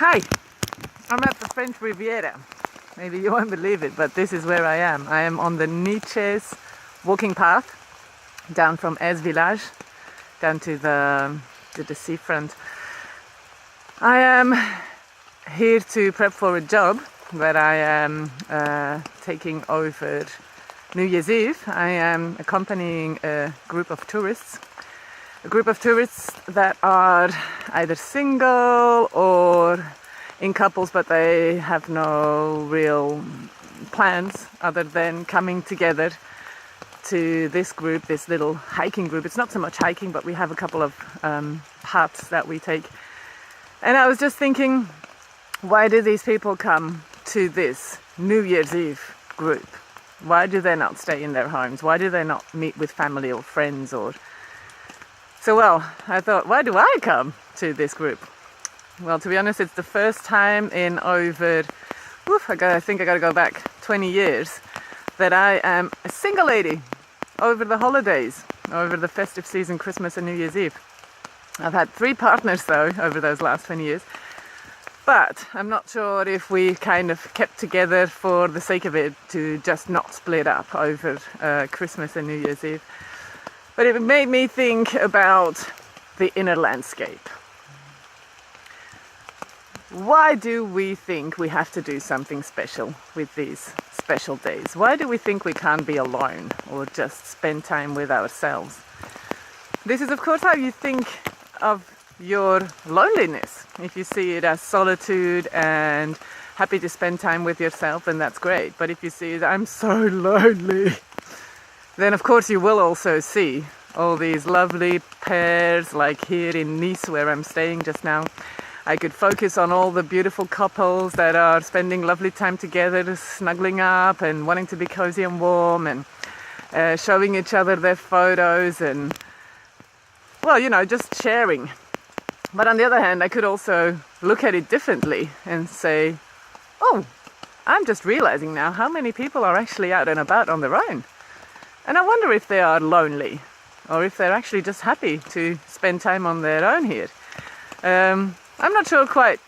Hi, I'm at the French Riviera. Maybe you won't believe it, but this is where I am. I am on the Nietzsche's walking path down from Es Village down to the seafront. I am here to prep for a job where I am taking over New Year's Eve. I am accompanying a group of tourists that are either single or in couples, but they have no real plans other than coming together to this group, this little hiking group. It's not so much hiking, but we have a couple of paths that we take. And I was just thinking, why do these people come to this New Year's Eve group? Why do they not stay in their homes? Why do they not meet with family or friends? So I thought, why do I come to this group? Well, to be honest, it's the first time in over, I think I got to go back 20 years, that I am a single lady over the holidays, over the festive season, Christmas and New Year's Eve. I've had 3 partners though over those last 20 years, but I'm not sure if we kind of kept together for the sake of it to just not split up over Christmas and New Year's Eve. But it made me think about the inner landscape. Why do we think we have to do something special with these special days? Why do we think we can't be alone or just spend time with ourselves? This is, of course, how you think of your loneliness. If you see it as solitude and happy to spend time with yourself, then that's great. But if you see it, I'm so lonely, then of course you will also see all these lovely pairs, like here in Nice where I'm staying just now. I could focus on all the beautiful couples that are spending lovely time together, snuggling up and wanting to be cozy and warm and showing each other their photos and, just sharing. But on the other hand, I could also look at it differently and say, oh, I'm just realizing now how many people are actually out and about on their own. And I wonder if they are lonely or if they're actually just happy to spend time on their own here. I'm not sure quite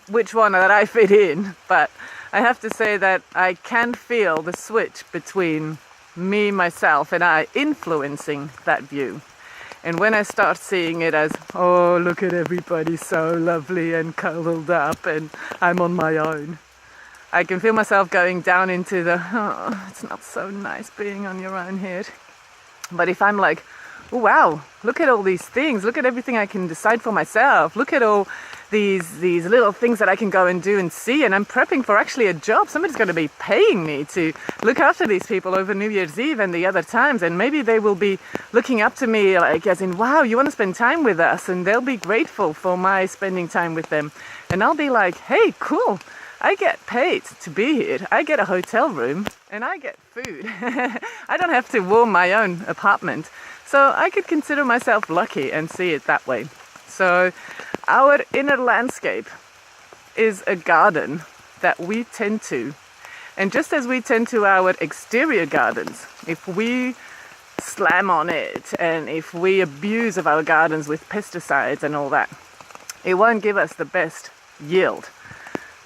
which one that I fit in, but I have to say that I can feel the switch between me, myself, and I influencing that view. And when I start seeing it as, oh, look at everybody so lovely and cuddled up and I'm on my own, I can feel myself going down into it's not so nice being on your own here. But if I'm like, oh, wow, look at all these things, look at everything I can decide for myself, look at all these little things that I can go and do and see, and I'm prepping for actually a job. Somebody's going to be paying me to look after these people over New Year's Eve and the other times, and maybe they will be looking up to me like as in, wow, you want to spend time with us, and they'll be grateful for my spending time with them. And I'll be like, hey, cool, I get paid to be here, I get a hotel room and I get food. I don't have to warm my own apartment. So I could consider myself lucky and see it that way. So our inner landscape is a garden that we tend to. And just as we tend to our exterior gardens, if we slam on it and if we abuse of our gardens with pesticides and all that, it won't give us the best yield.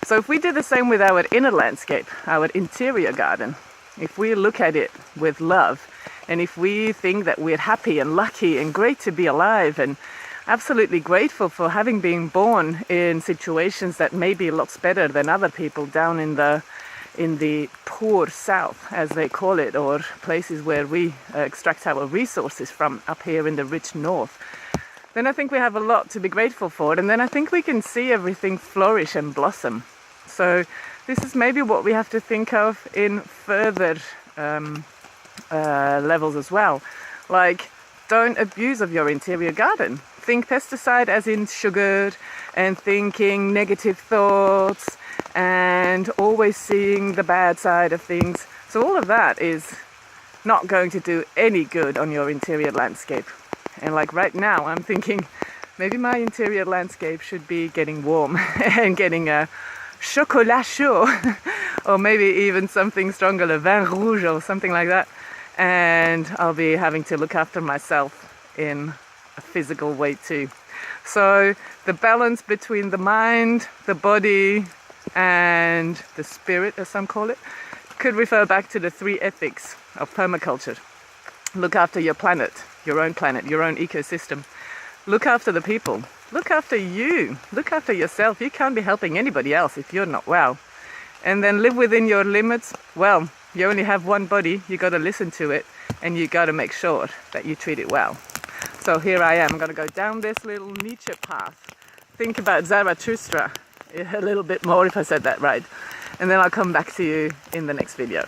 So if we do the same with our inner landscape, our interior garden, if we look at it with love, and if we think that we're happy and lucky and great to be alive and absolutely grateful for having been born in situations that may be lots better than other people down in the poor south, as they call it, or places where we extract our resources from up here in the rich north, then I think we have a lot to be grateful for. And then I think we can see everything flourish and blossom. So this is maybe what we have to think of in further levels as well. Like, don't abuse of your interior garden. Think pesticide as in sugar, and thinking negative thoughts and always seeing the bad side of things. So all of that is not going to do any good on your interior landscape. And like right now I'm thinking maybe my interior landscape should be getting warm and getting a chocolat chaud or maybe even something stronger, le vin rouge or something like that. And I'll be having to look after myself in a physical way too. So the balance between the mind, the body, and the spirit, as some call it, could refer back to the 3 ethics of permaculture. Look after your planet, your own ecosystem. Look after the people. Look after you. Look after yourself. You can't be helping anybody else if you're not well. And then live within your limits. Well, you only have one body. You got to listen to it, and you got to make sure that you treat it well. So here I am. I'm going to go down this little Nietzsche path. Think about Zarathustra a little bit more, if I said that right. And then I'll come back to you in the next video.